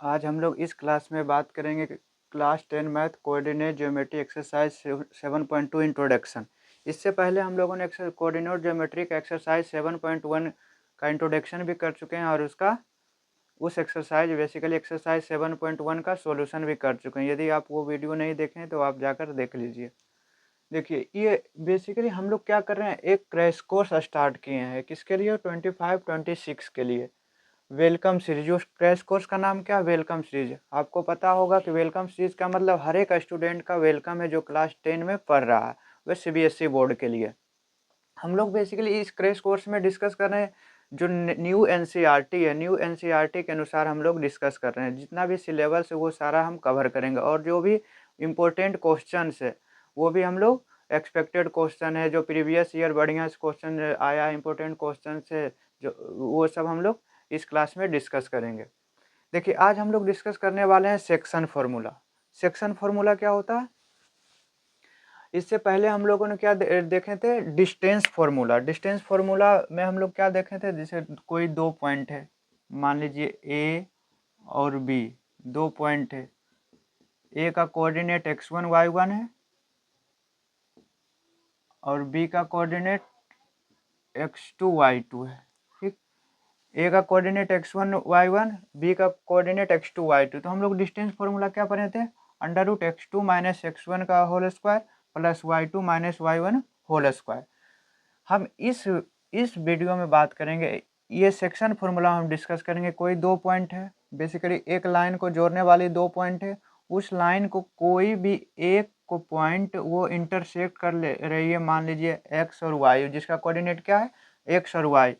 आज हम लोग इस क्लास में बात करेंगे कि class 10 math coordinate geometry exercise 7.2 introduction. इससे पहले हम लोगों ने कोऑर्डिनेट ज्योमेट्री का एक्सरसाइज 7.1 का इंट्रोडक्शन भी कर चुके हैं और उस एक्सरसाइज बेसिकली एक्सरसाइज 7.1 का सॉल्यूशन भी कर चुके हैं। यदि आप वो वीडियो नहीं देखें तो आप जाकर देख लीजिए। देखिए, ये बेसिकली हम लोग क्या कर रहे हैं, एक क्रैश कोर्स स्टार्ट किए हैं। किसके लिए? 25-26 के लिए। Welcome series. उस क्रैश कोर्स का नाम क्या? Welcome series. आपको पता होगा कि वेलकम सीरीज का मतलब हर एक स्टूडेंट का वेलकम है जो क्लास 10 में पढ़ रहा है, वह CBSE बोर्ड के लिए। हम लोग बेसिकली इस क्रैश कोर्स में डिस्कस कर रहे हैं जो न्यू NCERT है। न्यू NCERT के अनुसार हम लोग डिस्कस कर रहे हैं। जितना भी सिलेबस है वो सारा हम कवर करेंगे और जो भी इम्पोर्टेंट क्वेश्चन है वो भी हम लोग एक्सपेक्टेड क्वेश्चन है, जो प्रीवियस ईयर बढ़िया से क्वेश्चन आया, इम्पोर्टेंट क्वेश्चन है जो, वो सब हम लोग इस क्लास में डिस्कस करेंगे। देखिए, आज हम लोग डिस्कस करने वाले हैं सेक्शन फार्मूला। सेक्शन फार्मूला क्या होता है? इससे पहले हम लोगों ने क्या देखे थे? Distance formula. डिस्टेंस फार्मूला में हम लोग क्या देखे थे? जैसे कोई दो पॉइंट है, मान लीजिए A और B, दो पॉइंट है। A का कोऑर्डिनेट x1 y1 है और B का कोऑर्डिनेट x2 y2 है। ठीक, A का कोऑर्डिनेट x1 y1, B का कोऑर्डिनेट x2 y2। तो हम लोग डिस्टेंस फार्मूला क्या पढ़े थे? √x2 - x1 का whole square plus y2 - y1 whole square. हम इस वीडियो में बात करेंगे, ये सेक्शन फार्मूला हम डिस्कस करेंगे। कोई दो पॉइंट है, बेसिकली एक लाइन को जोड़ने वाली दो पॉइंट है। उस लाइन को कोई भी एक को पॉइंट वो इंटरसेक्ट कर ले रही है, मान लीजिए x और y, जिसका कोऑर्डिनेट क्या है? x और y।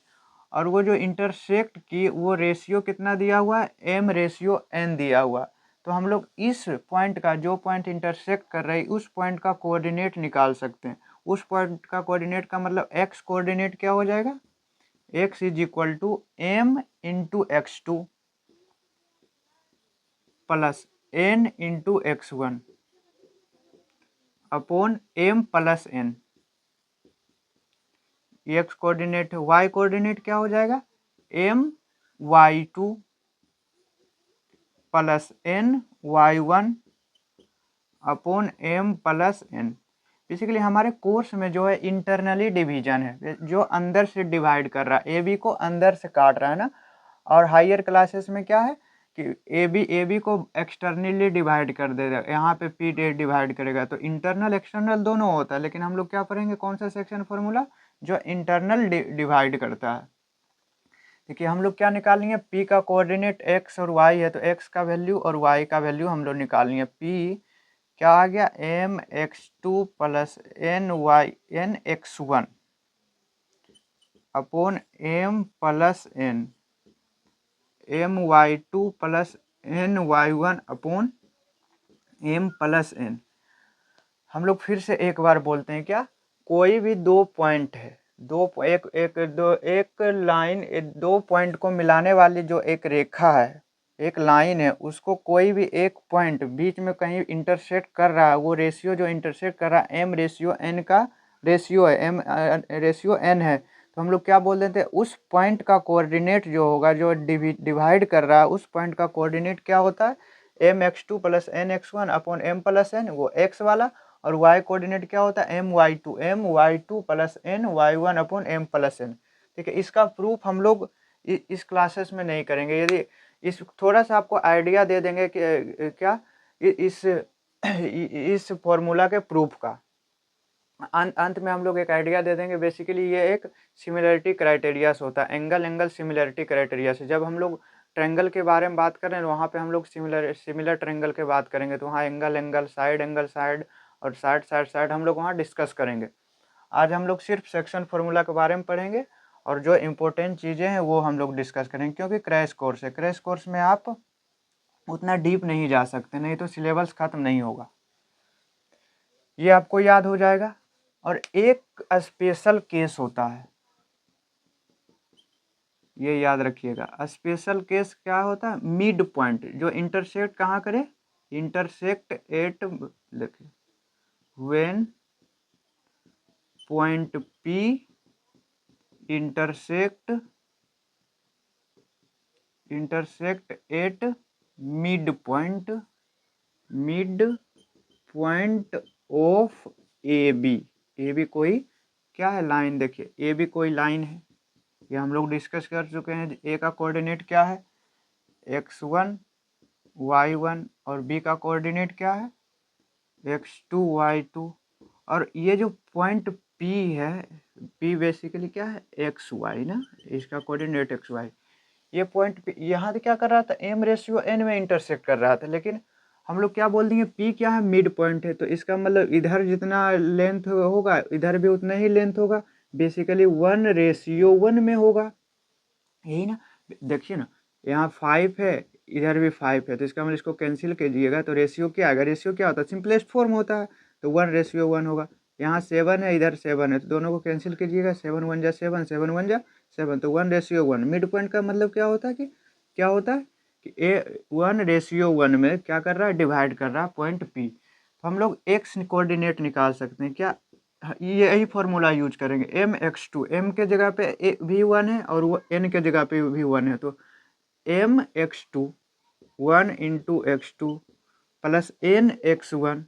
और वो जो इंटरसेक्ट की वो रेशियो कितना दिया हुआ है? m/n दिया हुआ। तो हम लोग इस पॉइंट का, जो पॉइंट इंटरसेक्ट कर रही है उस पॉइंट का कोऑर्डिनेट निकाल सकते हैं। उस पॉइंट का कोऑर्डिनेट का मतलब x कोऑर्डिनेट क्या हो जाएगा? x = m × x2 plus n × x1 upon m + n। x coordinate, y coordinate क्या हो जाएगा? my2 plus ny1 upon m + n। Basically हमारे कोर्स में जो है इंटरनली डिवीजन है, जो अंदर से डिवाइड कर रहा है, AB को अंदर से काट रहा है ना। और हायर क्लासेस में क्या है कि AB को एक्सटर्नली डिवाइड कर देगा, यहाँ पे P डिवाइड करेगा। तो इंटरनल एक्सटर्नल दोनों होता है, लेकिन हम लोग क्या पढ़ेंगे? कौन सा सेक्शन फार्मूला? जो इंटरनल डिवाइड करता है। देखिए, हम लोग क्या निकालेंगे? P का कोऑर्डिनेट x और y है, तो x का वैल्यू और y का वैल्यू हम लोग निकालेंगे। P क्या आ गया? mx2 plus nx1 upon m + n, my2 plus ny1 upon m + n। हम लोग फिर से एक बार बोलते हैं, क्या? कोई भी दो पॉइंट है, एक लाइन, दो पॉइंट को मिलाने वाली जो एक रेखा है, एक लाइन है, उसको कोई भी एक पॉइंट बीच में कहीं इंटरसेक्ट कर रहा है, वो रेशियो जो इंटरसेक्ट कर रहा है m/n का रेशियो है, m/n है। तो हम लोग क्या बोल देते हैं? उस पॉइंट का कोऑर्डिनेट जो होगा, जो डिवाइड कर रहा है, उस पॉइंट का कोऑर्डिनेट क्या होता है? mx2 plus nx1 upon m + n, वो x वाला। और y कोऑर्डिनेट क्या होता है? my2 plus ny1 upon m + n। ठीक है, इसका प्रूफ हम लोग इस क्लासेस में नहीं करेंगे। यदि इस थोड़ा सा आपको आइडिया दे देंगे कि क्या इस फॉर्मूला के प्रूफ का। अंत में हम लोग एक आइडिया दे देंगे। बेसिकली ये एक सिमिलरिटी क्राइटेरिया से होता है, एंगल सिमिलरिटी क्राइटेरिया से। जब हम लोग ट्रायंगल के बारे में बात कर रहे हैं, वहाँ पे हम लोग सिमिलर ट्रायंगल के बात करेंगे, तो वहाँ एंगल साइड और साइड हम लोग वहाँ डिस्कस करेंगे। आज हम लोग सिर्फ सेक्शन फार्मूला के बारे में पढ़ेंगे और जो इम्पोर्टेंट चीज़ें हैं वो हम लोग डिस्कस करेंगे, क्योंकि क्रैश कोर्स है। क्रैश कोर्स में आप उतना डीप नहीं जा सकते, नहीं तो सिलेबस ख़त्म नहीं होगा। ये आपको याद हो जाएगा। और एक स्पेशल केस होता है, ये याद रखिएगा। स्पेशल केस क्या होता है? मिड पॉइंट, जो इंटरसेक्ट कहाँ करे? इंटरसेक्ट एट, देखिए, when point P intersect at mid point of A B कोई क्या है, लाइन। देखिए ए बी कोई लाइन है, ये हम लोग डिस्कस कर चुके हैं। ए का कोऑर्डिनेट क्या है, x1 y1, और बी का कोऑर्डिनेट क्या है, x2 y2। और ये जो पॉइंट P है, P बेसिकली क्या है, एक्स वाई ना, इसका कोऑर्डिनेट एक्स वाई। ये पॉइंट P यहाँ से क्या कर रहा था, m/n में इंटरसेक्ट कर रहा था, लेकिन हम लोग क्या बोल देंगे, P क्या है, मिड पॉइंट है, तो इसका मतलब इधर जितना लेंथ होगा इधर भी उतना ही लेंथ होगा, बेसिकली 1:1 में होगा, यही ना। देखिए ना, यहाँ 5 है, इधर भी 5 है, तो इसका मतलब इसको कैंसिल कीजिएगा तो रेशियो क्या आएगा, रेशियो क्या होता है, सिंपलेस्ट फॉर्म होता है, तो 1:1 होगा। यहाँ 7 है, इधर 7 है, तो दोनों को कैंसिल कीजिएगा, 7 1 जा 7, 7 1 जा 7, तो 1:1। मिड पॉइंट का मतलब क्या होता है कि ए 1:1 में क्या कर रहा है, डिवाइड कर रहा है पॉइंट P। तो हम लोग एक्स कोऑर्डिनेट निकाल सकते हैं क्या, यही फॉर्मूला यूज करेंगे, mx2, m के जगह पे v1 है और वो n के जगह पे v1 है, तो mx2 1 into x2 plus nx1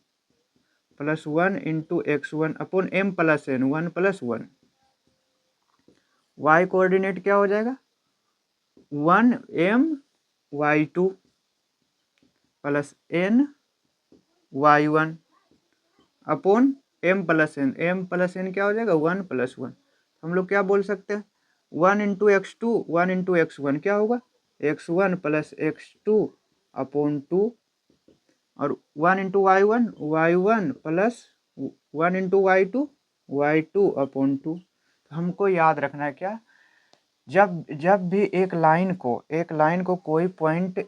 plus 1 into x1 upon m plus n, 1 plus 1। y coordinate क्या हो जाएगा, 1 m y2 plus n y1 upon m plus n क्या हो जाएगा, 1 प्लस 1। हम लोग क्या बोल सकते हैं, 1 इंटू x2 1 इंटू x1 क्या होगा, x1 प्लस x2 अपॉन 2, और 1 into y1 plus 1 into y2 upon 2। हमको याद रखना है क्या, जब भी एक लाइन को कोई पॉइंट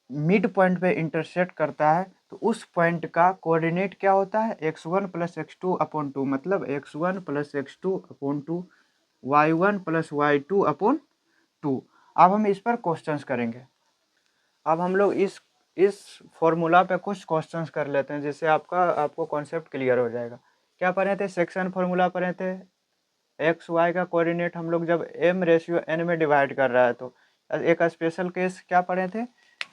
मिड पॉइंट पे इंटरसेक्ट करता है, तो उस पॉइंट का कोऑर्डिनेट क्या होता है, x1 प्लस x2 अपॉन 2, मतलब x1 plus x2 upon 2, y1 plus y2 upon 2। अब हम इस पर क्वेश्चंस करेंगे। अब हम लोग इस फॉर्मूला पे कुछ क्वेश्चंस कर लेते हैं, जिससे आपको कॉन्सेप्ट क्लियर हो जाएगा। क्या पढ़े थे, सेक्शन फॉर्मूला पढ़े थे, एक्स वाई का कोऑर्डिनेट हम लोग जब m/n में डिवाइड कर रहा है, तो एक स्पेशल केस क्या पढ़े थे,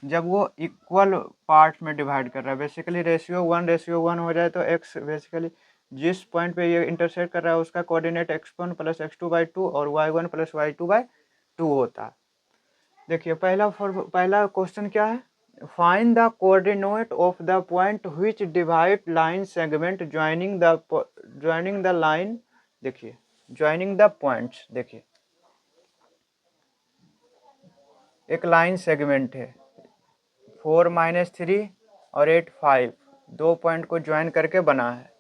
जब वो इक्वल पार्ट में डिवाइड कर रहा है, बेसिकली रेशियो 1:1 हो जाए, तो x बेसिकली जिस पॉइंट पे ये इंटरसेक्ट कर रहा है उसका कोऑर्डिनेट x1 प्लस x2/2 और y1 प्लस y2/2 होता है। देखिए पहला क्वेश्चन क्या है, find the coordinate of the point which divide line segment joining the line. देखिए ज्वाइनिंग द पॉइंट्स, देखिए एक लाइन सेगमेंट है, 4 - 3 और 8 5, दो पॉइंट को ज्वाइन करके बना है।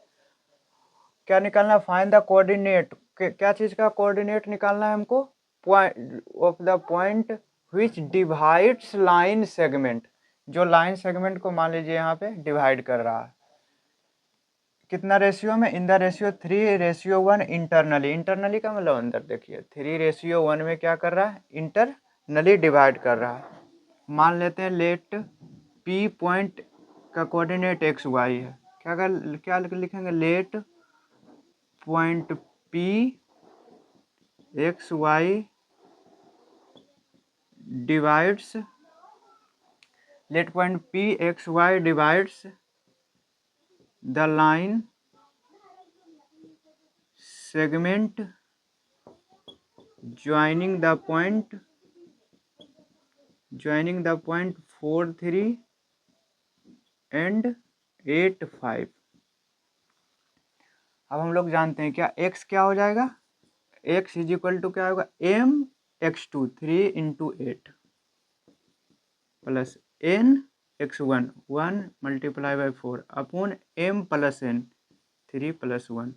क्या निकालना, फाइंड द कोऑर्डिनेट, क्या चीज का कोऑर्डिनेट निकालना है हमको, point of the point which divides line segment, जो लाइन सेगमेंट को मान लीजिए यहाँ पे डिवाइड कर रहा है, कितना रेशियो में, इन द रेशियो 3:1 इंटरनली का मतलब अंदर। देखिए 3:1 में क्या कर रहा है, इंटरनली डिवाइड कर रहा है। मान लेते हैं लेट P पॉइंट का कोऑर्डिनेट एक्स वाई है, क्या लिखेंगे, let point P x y divides, let point P x y divides the line segment joining the point 4 3 and 8 5। अब हम लोग जानते हैं क्या, x क्या हो जाएगा, x इज इक्वल टू क्या होगा, mx2 3 into 8 plus nx1 1 multiply by 4 upon m plus n 3 plus 1।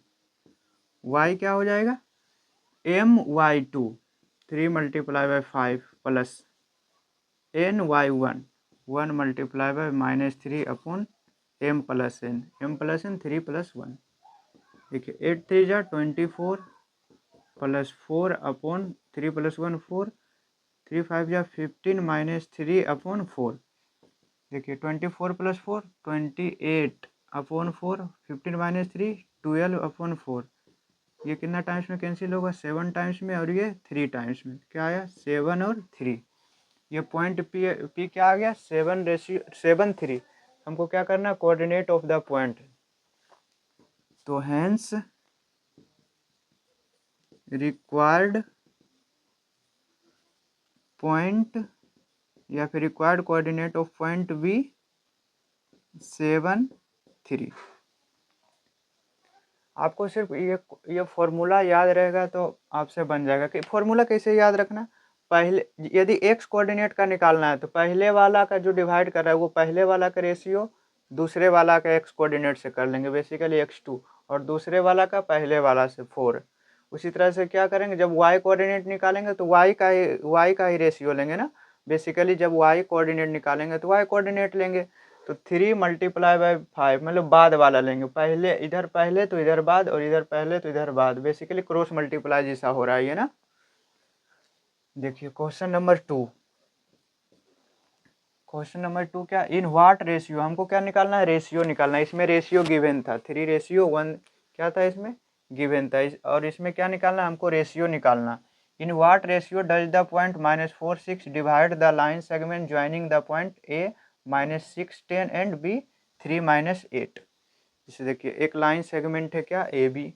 y क्या हो जाएगा, my2 3 multiply by 5 plus ny1 1 multiply by -3 upon m plus n 3 plus 1। देखिए 8 3 जा 24 प्लस 4 अपॉन 3 प्लस 1 4, 3 5 जा 15 -3 upon 4। देखिए 24 plus 4 28 upon 4, 15 - 3 12 upon 4। ये कितना times में कैंसिल होगा, 7 टाइम्स में, और ये 3 टाइम्स में, क्या आया 7 और 3। ये पॉइंट पी क्या आ गया 7:3। हमको क्या करना, कोऑर्डिनेट ऑफ द पॉइंट। तो हेंस रिक्वायर्ड पॉइंट या फिर required coordinate of point be 7:3। आपको सिर्फ ये फॉर्मूला याद रहेगा तो आपसे बन जाएगा। कि फॉर्मूला कैसे याद रखना, पहले यदि एक्स कोऑर्डिनेट का निकालना है तो पहले वाला का जो डिवाइड कर रहा है वो पहले वाला का रेशियो दूसरे वाला का एक्स कोऑर्डिनेट से कर लेंगे, बेसिकली x2, और दूसरे वाला का पहले वाला से 4। उसी तरह से क्या करेंगे, जब y कोऑर्डिनेट निकालेंगे तो y का ही रेशियो लेंगे ना, बेसिकली जब y कोऑर्डिनेट निकालेंगे तो y कोऑर्डिनेट लेंगे। तो 3 मल्टीप्लाई बाय 5 मतलब बाद वाला लेंगे, पहले इधर पहले तो इधर बाद, और इधर पहले तो इधर बाद, बेसिकली क्रॉस मल्टीप्लाई जैसा हो रहा है ये ना। देखिए क्वेश्चन नंबर 2। क्वेश्चन नंबर 2 क्या, इन व्हाट रेशियो, हमको क्या निकालना है, रेशियो निकालना है। इसमें रेशियो गिवन था 3:1 क्या था इसमें गिवन था, और इसमें क्या निकालना है, हमको रेशियो निकालना। In what ratio does the point -4 6 divide the line segment joining the point A -6 10 and B 3 -8। जैसे देखिए एक लाइन सेगमेंट है क्या ए बी,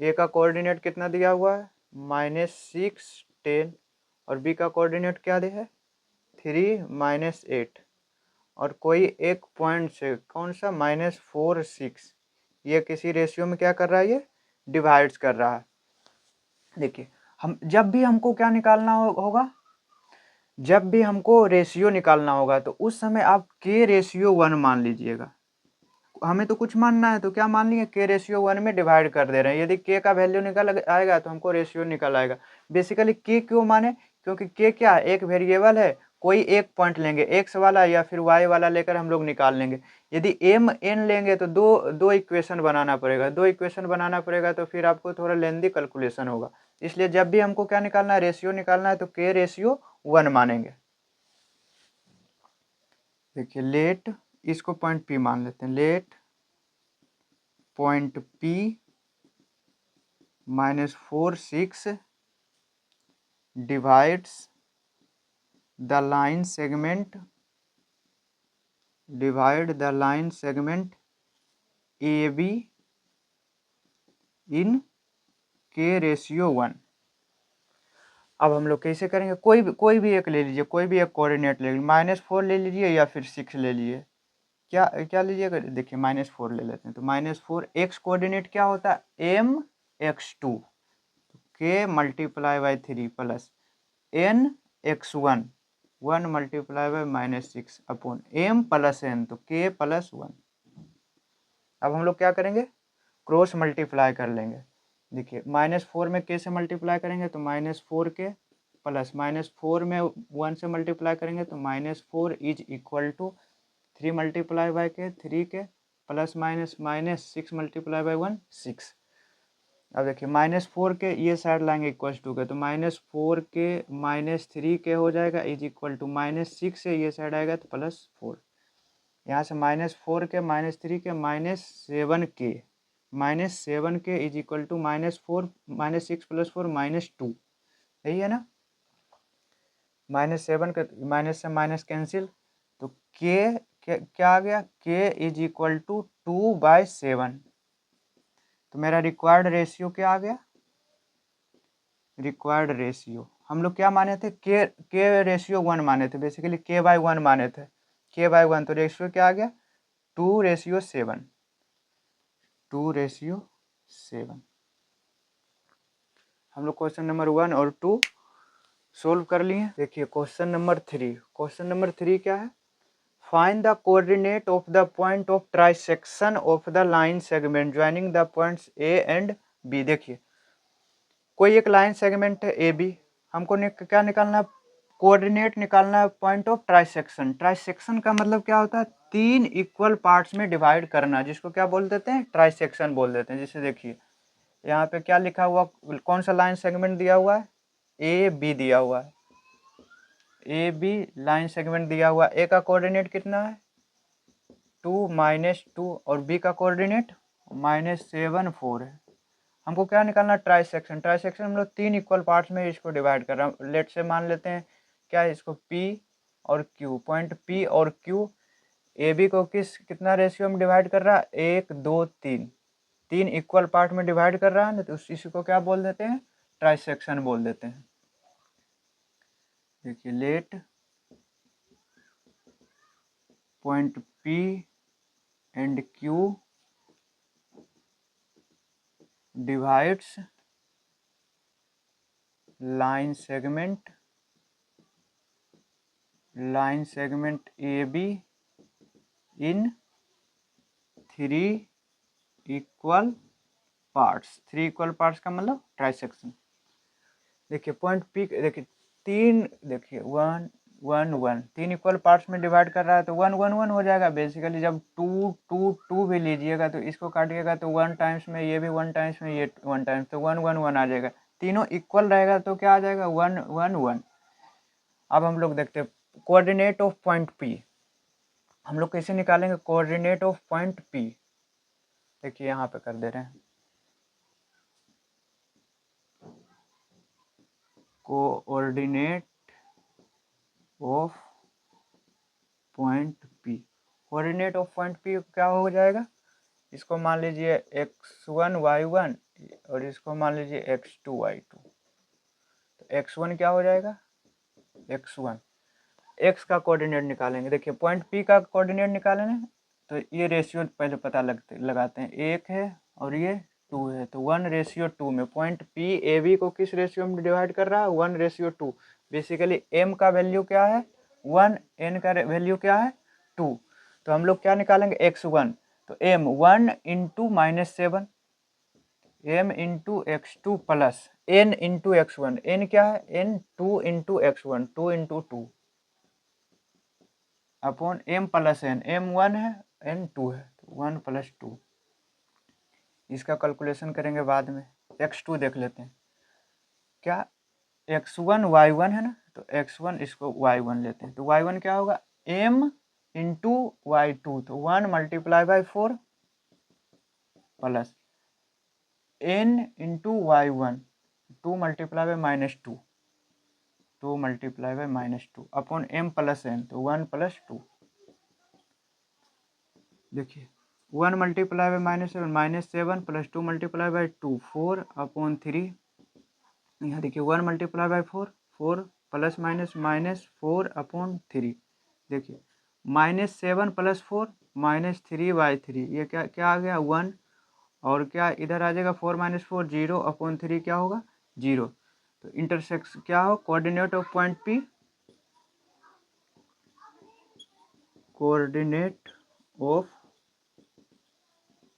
ए का कोऑर्डिनेट कितना दिया हुआ है -6 10, और बी का कोऑर्डिनेट क्या दे है 3 -8, और कोई एक पॉइंट से कौन सा -4 6, ये किसी रेशियो में क्या कर रहा है, ये डिवाइड्स कर रहा है। देखिए हम जब भी हमको क्या निकालना होगा, जब भी हमको रेशियो निकालना होगा तो उस समय आप k/1 मान लीजिएगा। हमें तो कुछ मानना है तो क्या मान लिए, k/1 में डिवाइड कर दे रहे हैं। यदि k का वैल्यू निकल आएगा तो हमको रेशियो निकल आएगा। बेसिकली k क्यों माने, क्योंकि k क्या है, एक वेरिएबल है, कोई एक पॉइंट लेंगे x वाला या फिर y वाला लेकर हम लोग निकाल लेंगे। यदि m n लेंगे तो दो इक्वेशन बनाना पड़ेगा, तो फिर आपको थोड़ा लेंदी कैलकुलेशन होगा। इसलिए जब भी हमको क्या निकालना है, रेशियो निकालना है तो k/1 मानेंगे। देखिए लेट, इसको पॉइंट P मान लेते हैं, late point P -4 6 divides the line segment AB in k/1। अब हम लोग कैसे करेंगे, कोई भी एक ले लीजिए, कोई भी एक कोऑर्डिनेट ले लीजिए, -4 ले लीजिए या फिर 6 ले लीजिए, क्या लीजिएगा, देखिए -4 ले लेते हैं। तो -4 x कोऑर्डिनेट क्या होता है mx2 k multiply by 3 plus n x1 1 multiply by -6 upon m plus n, तो k + 1। अब हम लोग क्या करेंगे, क्रॉस मल्टीप्लाई कर लेंगे। देखिए -4 में k से मल्टीप्लाई करेंगे तो -4k प्लस -4 में 1 से मल्टीप्लाई करेंगे तो -4 = 3 multiply by k 3k plus -6 multiply by 1 6। अब देखिए -4 के ये साइड लाएंगे =2 के, तो -4k -3k हो जाएगा =-6 से ये साइड आएगा तो +4। यहाँ से -4k -3k -7k =-4 -6 + 4 -2, यही है ना। -7 का माइनस से माइनस कैंसिल, तो क्या आ गया, k = 2/7। तो मेरा रिक्वायर्ड रेशियो क्या आ गया, रिक्वायर्ड रेशियो हम लोग क्या माने थे, k/1 माने थे, बेसिकली k/1 माने थे, k/1, तो रेशियो क्या आ गया 2:7। 2:7 हम लोग क्वेश्चन नंबर 1 और 2 सोल्व कर लिए। देखिए क्वेश्चन नंबर 3 क्या है, find the coordinate of the point of trisection of the line segment joining the points A and B. देखिए कोई एक लाइन सेगमेंट है ए बी, हमको क्या निकालना है, कोऑर्डिनेट निकालना है पॉइंट ऑफ ट्राइसेक्शन। ट्राइसेक्शन का मतलब क्या होता है, 3 इक्वल पार्ट्स में डिवाइड करना, जिसको क्या बोल देते हैं, ट्राइसेक्शन बोल देते हैं। जैसे देखिए यहाँ पे क्या लिखा हुआ, कौन सा लाइन सेगमेंट दिया हुआ है, ए बी दिया हुआ है, ए बी लाइन सेगमेंट दिया हुआ है। ए का कोऑर्डिनेट कितना है 2 -2 और बी का कोऑर्डिनेट -7 4 है। हमको क्या निकालना, ट्राई सेक्शन। ट्राई सेक्शन हम लोग 3 इक्वल पार्ट्स में इसको डिवाइड कर रहे हैं। लेट से मान लेते हैं क्या है इसको, P और Q, पॉइंट P और Q ए बी को कितना रेशियो में डिवाइड कर रहा है, 1 2 3, 3 इक्वल पार्ट में डिवाइड कर रहा है ना, तो इसी को क्या बोल देते हैं, ट्राई सेक्शन बोल देते हैं। देखिए late point P and Q divides line segment AB in 3 equal parts. 3 equal parts का मतलब ट्राई सेक्शन। देखिए पॉइंट P, देखिए 3, देखिए 1 1 1, 3 इक्वल पार्ट्स में डिवाइड कर रहा है तो 1 1 1 हो जाएगा बेसिकली। जब 2 2 2 भी लीजिएगा तो इसको काटिएगा तो 1 टाइम्स में ये भी 1 टाइम्स में ये 1 टाइम्स, तो 1 1 1 आ जाएगा। तीनों इक्वल रहेगा तो क्या आ जाएगा, 1 1 1। अब हम लोग देखते हैं कोऑर्डिनेट ऑफ पॉइंट P। हम लोग कैसे निकालेंगे कोऑर्डिनेट ऑफ पॉइंट P। देखिए यहाँ पे कर दे रहे हैं, coordinate of point P। Coordinate of point P क्या हो जाएगा, इसको मान लीजिए x1 y1 और इसको मान लीजिए x2 y2। तो x1 क्या हो जाएगा, x1, x का कोऑर्डिनेट निकालेंगे। देखिए पॉइंट P का कोऑर्डिनेट निकालेंगे तो ये रेशियो पहले पता लगाते हैं, 1 है और ये 2 है, तो 1:2 में पॉइंट P AB को किस रेशियो में डिवाइड कर रहा है, 1:2। बेसिकली m का वैल्यू क्या है 1, n का वैल्यू क्या है 2, तो हम लोग क्या निकालेंगे x1, तो m 1 into -7, m into x2 plus n into x1, n क्या है n 2 into x1, 2 into 2 upon m plus n, m 1 है n 2 है, तो 1 + 2। इसका कैलकुलेशन करेंगे बाद में। x2 देख लेते हैं, क्या x1 y1 है ना, तो x1 इसको y1 लेते हैं, तो y1 क्या होगा m इंटू y2, तो 1 × 4 plus n into y1, 2 × -2, 2 × -2 upon m plus n, तो 1 + 2। देखिए 1 × -7 प्लस 2 × 2 4 अपॉन 3। यहाँ देखिए 1 × 4 4 प्लस माइनस 4 अपॉन 3। देखिए -7 + 4 -3/3, ये क्या आ गया 1, और क्या इधर आ जाएगा 4 - 4 0 अपॉन 3 क्या होगा 0। तो इंटरसेक्शन क्या हो, coordinate of point P, coordinate of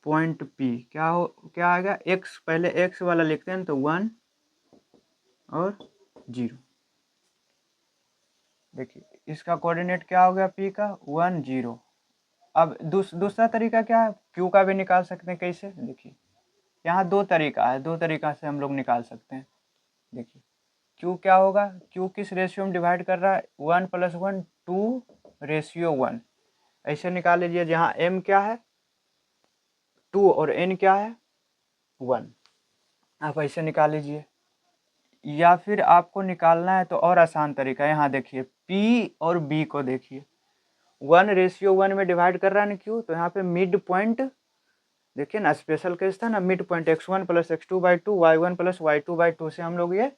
point P क्या आएगा, x, पहले x वाला लिखते हैं तो 1 और 0। देखिए इसका कोऑर्डिनेट क्या हो गया P का 1 0। अब दूसरा तरीका क्या है, Q का भी निकाल सकते हैं। कैसे, देखिए यहाँ 2 तरीका है, 2 तरीका से हम लोग निकाल सकते हैं। देखिए Q क्या होगा, Q किस रेशियो में डिवाइड कर रहा है 1 + 1 2:1। ऐसे निकाल लीजिए, जहाँ m क्या है 2 और n क्या है 1, आप ऐसे निकाल लीजिए। या फिर आपको निकालना है तो और आसान तरीका है, यहाँ देखिए P और B को देखिए 1:1 में डिवाइड कर रहा है ना Q, तो यहाँ पे मिड पॉइंट देखिए ना, स्पेशल केस था ना, mid point x1 + x2/2 y1 + y2/2 से हम लोग ये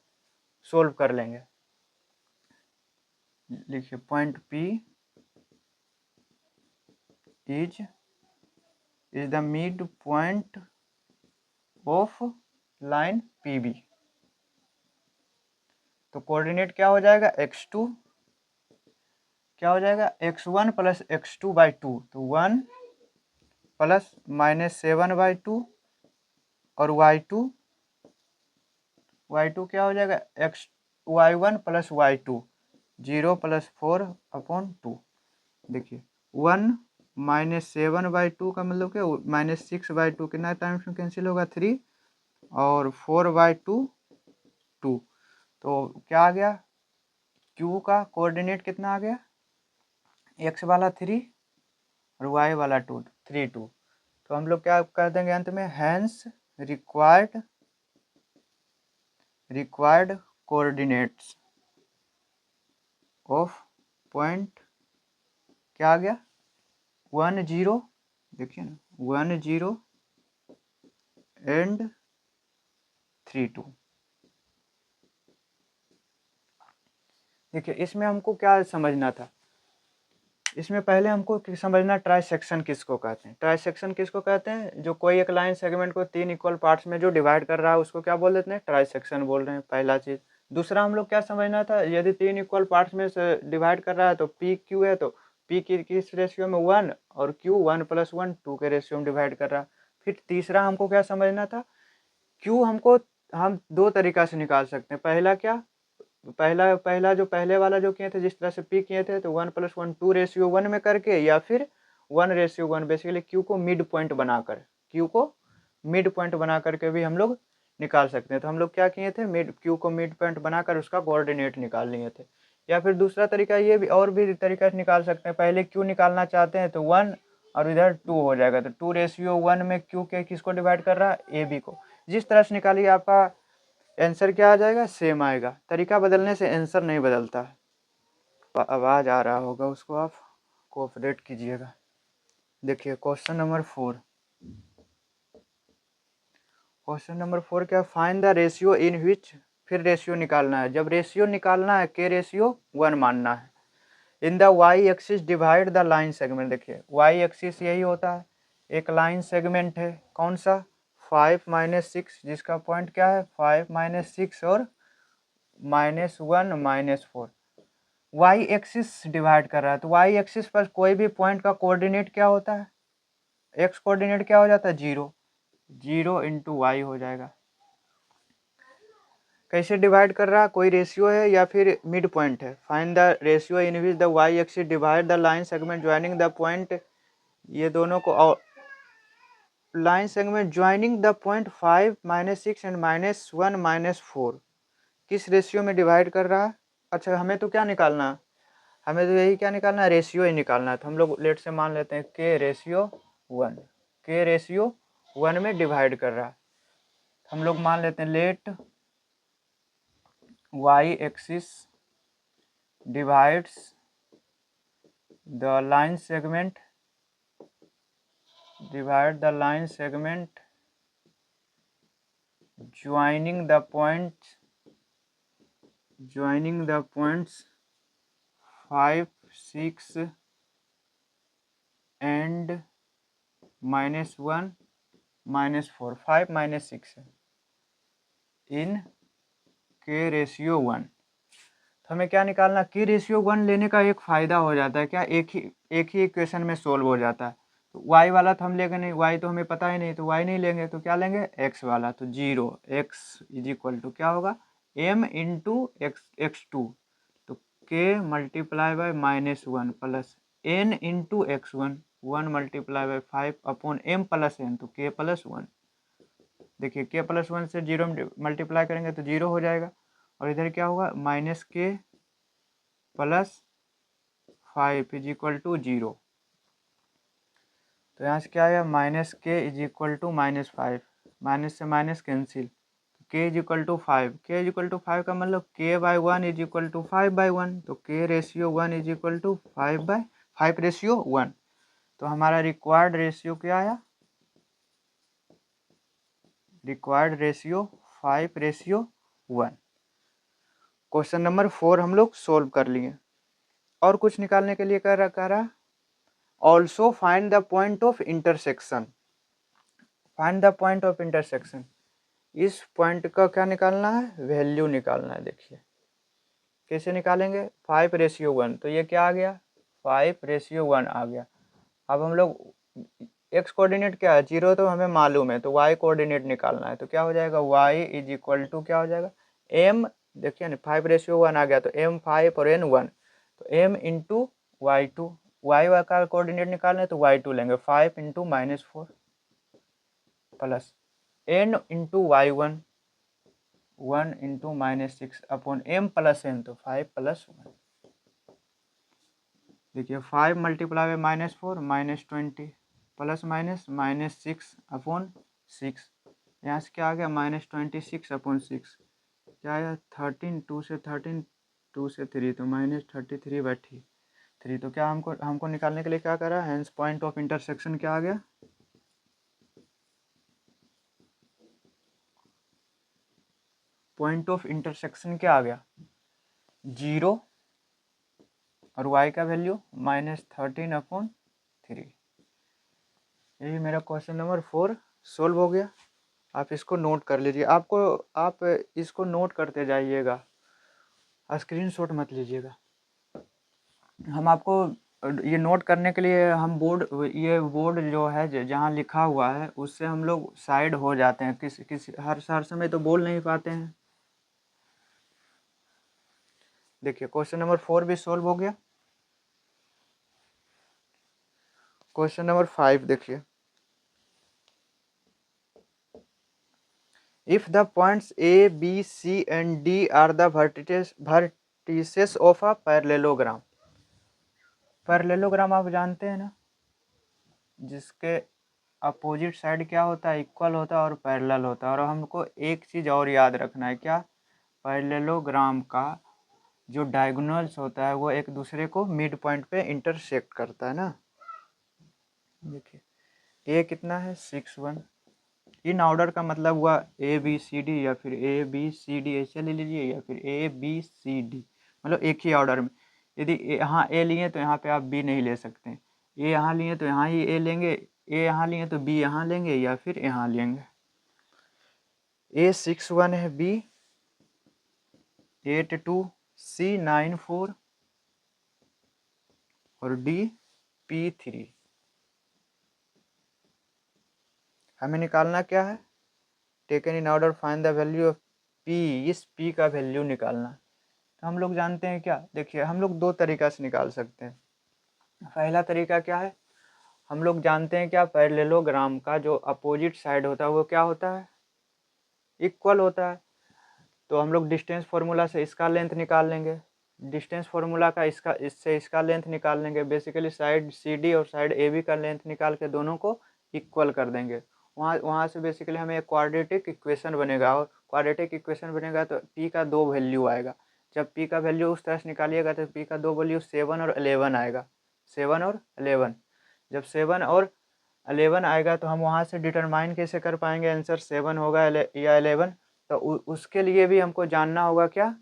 सोल्व कर लेंगे। लिखिए point P is the mid point of line PB। तो कोऑर्डिनेट क्या हो जाएगा x2, क्या हो जाएगा x1 + x2/2, तो 1 प्लस -7/2 और y2 क्या हो जाएगा y1 + y2 0 + 4 अपॉन 2। देखिए 1 -7/2 का मतलब क्या, -6/2 कितना टाइम्स में कैंसिल होगा 3, और 4/2 2। तो क्या आ गया, Q का कोऑर्डिनेट कितना आ गया, x वाला 3 और y वाला 2 3 2। तो हम लोग क्या कर देंगे अंत में, hence required required coordinates of point क्या आ गया 10, देखिए ना 10 एंड 32। देखिए इसमें हमको क्या समझना था, इसमें पहले हमको समझना ट्राइसेक्शन किसको कहते हैं। ट्राइसेक्शन किसको कहते हैं, जो कोई एक लाइन सेगमेंट को 3 इक्वल पार्ट्स में जो डिवाइड कर रहा है उसको क्या बोल देते हैं, ट्राइसेक्शन बोल रहे हैं, पहला चीज़। दूसरा हम लोग क्या समझना था, यदि 3 इक्वल पार्ट्स में से डिवाइड कर रहा है तो पी क्यू है, तो पी की किस रेशियो में 1 और क्यू 1 + 1 2 के रेशियो में डिवाइड कर रहा है। फिर तीसरा हमको क्या समझना था, क्यू हमको हम 2 तरीका से निकाल सकते हैं। पहला क्या, पहला जो पहले वाला जो किए थे जिस तरह से पी किए थे, तो 1 + 1 2:1 में करके, या फिर 1:1 बेसिकली क्यू को मिड पॉइंट बनाकर, क्यू को मिड पॉइंट बना करके भी हम लोग निकाल सकते हैं। तो हम लोग क्या किए थे, क्यू को मिड पॉइंट बनाकर उसका कोऑर्डिनेट निकाल लिए थे। या फिर दूसरा तरीका ये भी, और भी तरीका से निकाल सकते हैं, पहले क्यू निकालना चाहते हैं तो 1 और इधर 2 हो जाएगा, तो 2:1 में क्यू के किसको डिवाइड कर रहा है, ए बी को। जिस तरह से निकालिए आपका आंसर क्या आ जाएगा, सेम आएगा। तरीका बदलने से आंसर नहीं बदलता है। आवाज़ आ रहा होगा, उसको आप कोऑपरेट कीजिएगा। देखिए क्वेश्चन नंबर 4, क्वेश्चन नंबर 4 क्या, फाइंड द रेशियो इन विच, फिर रेशियो निकालना है। जब रेशियो निकालना है के रेशियो 1 मानना है। In the y axis divide the line segment. देखिए वाई एक्सिस यही होता है, एक लाइन सेगमेंट है, कौन सा 5 - 6, जिसका पॉइंट क्या है 5 - 6 और -1 -4। वाई एक्सिस डिवाइड कर रहा है, तो वाई एक्सिस पर कोई भी पॉइंट का कोऑर्डिनेट क्या होता है, एक्स कोऑर्डिनेट क्या हो जाता है 0, 0 × वाई हो जाएगा। कैसे डिवाइड कर रहा है, कोई रेशियो है या फिर मिड पॉइंट है। Find the ratio in which the y axis divide the line segment joining the point, ये दोनों को line segment joining the point 5 - 6 and -1 -4 किस रेशियो में डिवाइड कर रहा है। अच्छा हमें तो क्या निकालना है, हमें तो यही क्या निकालना है, रेशियो ही निकालना है। तो हम लोग लेट से मान लेते हैं के रेशियो 1, के रेशियो 1 में डिवाइड कर रहा है। हम लोग मान लेते हैं let y axis divides the line segment, divide the line segment joining the points 5 6 and -1 -4, 5 - 6 इन के रेशियो 1। तो हमें क्या निकालना, के रेशियो 1 लेने का एक फ़ायदा हो जाता है क्या, एक ही इक्वेशन में सोल्व हो जाता है। तो वाई वाला तो हम लेंगे नहीं, वाई तो हमें पता ही नहीं, तो वाई नहीं लेंगे तो क्या लेंगे, एक्स वाला। तो 0 x = क्या होगा, m × x2, तो k × -1 plus n × x1, 1 × 5/m + n, तो k + 1। देखिए k + 1 से 0 मल्टीप्लाई करेंगे तो 0 हो जाएगा, और इधर क्या होगा -k + 5 = 0। तो यहाँ से क्या आया, -k = -5, माइनस से माइनस कैंसिल, k = 5, k = 5 का मतलब k/1 = 5/1, तो k रेशियो 1 = 5/5 रेशियो 1। तो हमारा रिक्वायर्ड रेशियो क्या आया, रिक्वायर्ड रेशियो 5:1। क्वेश्चन नंबर 4 हम लोग सोल्व कर लिए। और कुछ निकालने के लिए कह रहा, also find the point of intersection. Find the point of intersection, इस पॉइंट का क्या निकालना है, वैल्यू निकालना है। देखिए कैसे निकालेंगे, 5:1, तो ये क्या आ गया 5:1 आ गया। अब हम लोग एक्स कोऑर्डिनेट क्या है 0, तो हमें मालूम है, तो वाई कोऑर्डिनेट निकालना है। तो क्या हो जाएगा, y = क्या हो जाएगा m, देखिए ना 5:1 आ गया, तो m 5 और n 1, तो m × y2, y का कोऑर्डिनेट निकालना है तो y2 लेंगे, 5 × -4 plus n × y1, 1 × -6/m + n, तो 5 + 1। देखिए 5 × -4 -20 प्लस माइनस -6/6, यहाँ से क्या आ गया -26/6, क्या आया 13, 2 से 13, 2 से 3 तो -33/3। तो क्या हमको निकालने के लिए क्या करा, हेंस पॉइंट ऑफ इंटरसेक्शन क्या आ गया, पॉइंट ऑफ इंटरसेक्शन क्या आ गया 0 और y का वैल्यू -13/3। यही मेरा क्वेश्चन नंबर 4 सोल्व हो गया। आप इसको नोट कर लीजिए, आप इसको नोट करते जाइएगा, स्क्रीनशॉट मत लीजिएगा। हम आपको ये नोट करने के लिए हम ये बोर्ड जो है जहाँ लिखा हुआ है उससे हम लोग साइड हो जाते हैं, हर समय तो बोल नहीं पाते हैं। देखिए क्वेश्चन नंबर 4 भी सोल्व हो गया। क्वेश्चन नंबर 5 देखिए, if the points A, B, C and D are the vertices of a parallelogram. Parallelogram आप जानते हैं ना, जिसके अपोजिट साइड क्या होता है, इक्वल होता है और पैरेलल होता है। और हमको एक चीज़ और याद रखना है, क्या, पैरेललोग्राम का जो डायगोनल्स होता है वो एक दूसरे को मिड पॉइंट पे इंटरसेक्ट करता है ना। देखिए ए कितना है 6, 1। इन ऑर्डर का मतलब हुआ ABCD या फिर ABCD ऐसे ले लीजिए, या फिर ABCD, मतलब एक ही ऑर्डर में। यदि यहाँ ए लिए तो यहाँ पे आप बी नहीं ले सकते, ए यहाँ लिए तो यहाँ ही ए लेंगे, ए यहाँ लिए तो बी यहाँ लेंगे या फिर यहाँ लेंगे। A 6, 1 है, B 8, 2, C 9, 4 और D P3। हमें निकालना क्या है, taken in order find the value of P। इस P का वैल्यू निकालना। तो हम लोग जानते हैं क्या, देखिए हम लोग दो तरीका से निकाल सकते हैं। पहला तरीका क्या है, हम लोग जानते हैं क्या, पैरेललोग्राम का जो अपोजिट साइड होता है वो क्या होता है, इक्वल होता है। तो हम लोग डिस्टेंस फार्मूला से इसका लेंथ निकाल लेंगे, डिस्टेंस फार्मूला का इसका लेंथ निकाल लेंगे। बेसिकली साइड CD और साइड AB का लेंथ निकाल के दोनों को इक्वल कर देंगे। वहाँ से बेसिकली हमें एक क्वाड्रेटिक इक्वेशन बनेगा, और क्वाड्रेटिक इक्वेशन बनेगा तो P का 2 वैल्यू आएगा। जब P का वैल्यू उस तरह से निकालिएगा तो P का 2 वैल्यू 7 और 11 आएगा, 7 और 11। जब 7 और 11 आएगा तो हम वहाँ से डिटरमाइन कैसे कर पाएंगे आंसर 7 होगा या 11। तो उसके लिए भी हमको जानना होगा क्या,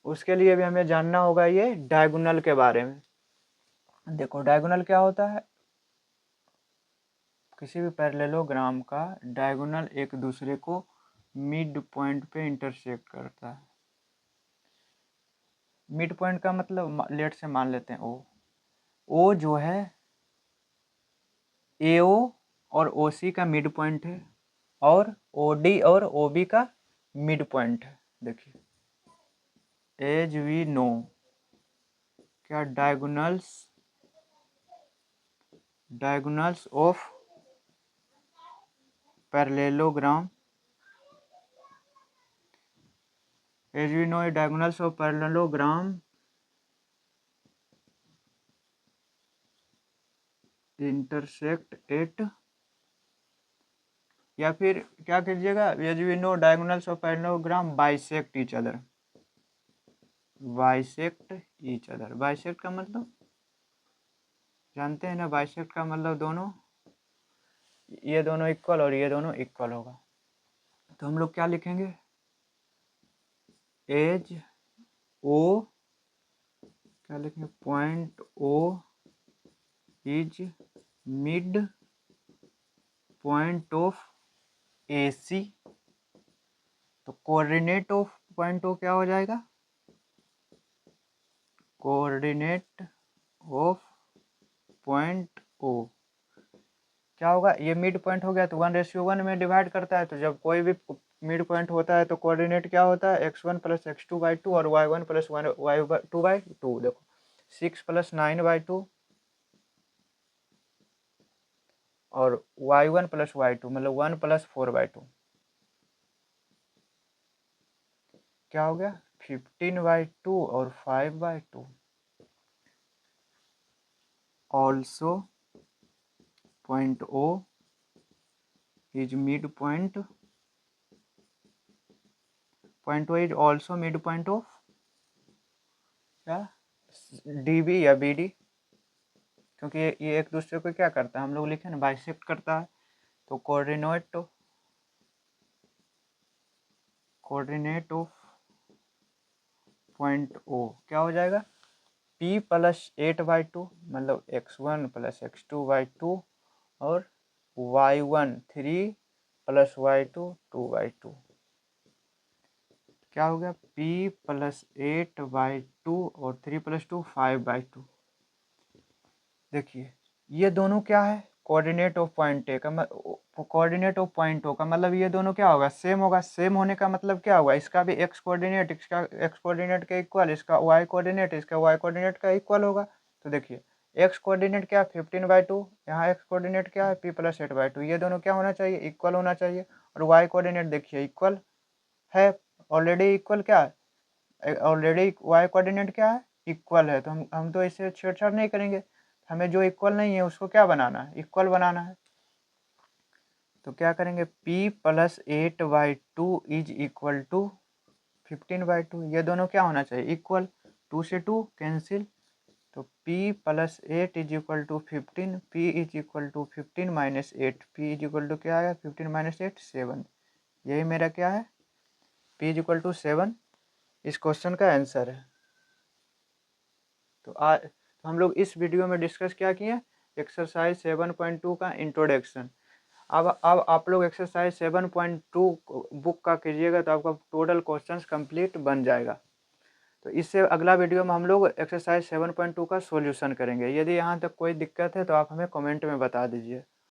उसके लिए भी हमें जानना होगा ये डायगोनल के बारे में। देखो डायगोनल क्या होता है, किसी भी पैरेललोग्राम का डायगोनल एक दूसरे को मिड पॉइंट पे इंटरसेक्ट करता है। मिड पॉइंट का मतलब लेट से मान लेते हैं ओ जो है AO और OC का मिड पॉइंट है, और OD और OB का मिड पॉइंट है। देखिए एज वी नो क्या, diagonals of parallelogram, as we know diagonals of parallelogram intersect at, या फिर क्या कीजिएगा, as we know diagonals of parallelogram bisect each other. Bisect each other, bisect का मतलब जानते हैं ना, बाइसेक्ट का मतलब दोनों, ये दोनों इक्वल और ये दोनों इक्वल होगा। तो हम लोग क्या लिखेंगे, एज ओ, क्या लिखेंगे, point O is mid point of AC। तो कोऑर्डिनेट ऑफ पॉइंट O क्या हो जाएगा, कोऑर्डिनेट ऑफ पॉइंट O क्या होगा, ये मिड पॉइंट हो गया तो 1:1 में डिवाइड करता है। तो जब कोई भी मिड पॉइंट होता है तो कोऑर्डिनेट क्या होता है, x1 + x2/2 और y1 + y2/2। देखो 6 + 9/2 और y1 + y2 मतलब 1 + 4/2 क्या हो गया 15/2 और 5/2। Also point O is mid point point O is also mid point of क्या डी बी या बी डी, क्योंकि ये एक दूसरे को क्या करता है, हम लोग लिखे ना बाइसेक्ट करता है। तो कोऑर्डिनेट ऑफ पॉइंट ओ क्या हो जाएगा, p प्लस 8/2 मतलब x1 प्लस x2 बाई 2 और y1 3 प्लस y2 2/2। क्या हो गया, p प्लस 8/2 और 3 प्लस 2 5/2। देखिए ये दोनों क्या है, कोऑर्डिनेट ऑफ पॉइंट ए का कोऑर्डिनेट ऑफ पॉइंट ओ का मतलब ये दोनों क्या होगा, सेम होगा। सेम होने का मतलब क्या हुआ, इसका भी एक्स कोऑर्डिनेट इसका एक्स कोऑर्डिनेट का इक्वल, इसका वाई कोऑर्डिनेट इसका वाई कोऑर्डिनेट का इक्वल होगा। तो देखिए एक्स कोऑर्डिनेट क्या है 15/2, यहाँ एक्स कोऑर्डिनेट क्या है p प्लस 8/2, ये दोनों क्या होना चाहिए, इक्वल होना चाहिए। और वाई कोऑर्डिनेट देखिए इक्वल है, ऑलरेडी इक्वल क्या है, ऑलरेडी वाई कोऑर्डिनेट क्या है इक्वल है। तो हम तो इससे छेड़छाड़ नहीं करेंगे, हमें जो इक्वल नहीं है उसको क्या बनाना है, इक्वल बनाना है। तो क्या करेंगे, p plus 8/2 is equal to 15/2, ये दोनों क्या होना चाहिए इक्वल, 2 से 2 कैंसिल। तो p plus 8 is equal to 15, p is equal to 15 minus 8, p is equal to क्या आया 15 माइनस 8 7, यही मेरा क्या है p इज इक्वल टू 7 इस क्वेश्चन का आंसर है। तो हम लोग इस वीडियो में डिस्कस क्या किए, एक्सरसाइज 7.2 का इंट्रोडक्शन। अब आप लोग एक्सरसाइज 7.2 बुक का कीजिएगा तो आपका टोटल क्वेश्चंस कंप्लीट बन जाएगा। तो इससे अगला वीडियो में हम लोग एक्सरसाइज 7.2 का सॉल्यूशन करेंगे। यदि यहाँ तक कोई दिक्कत है तो आप हमें कमेंट में बता दीजिए।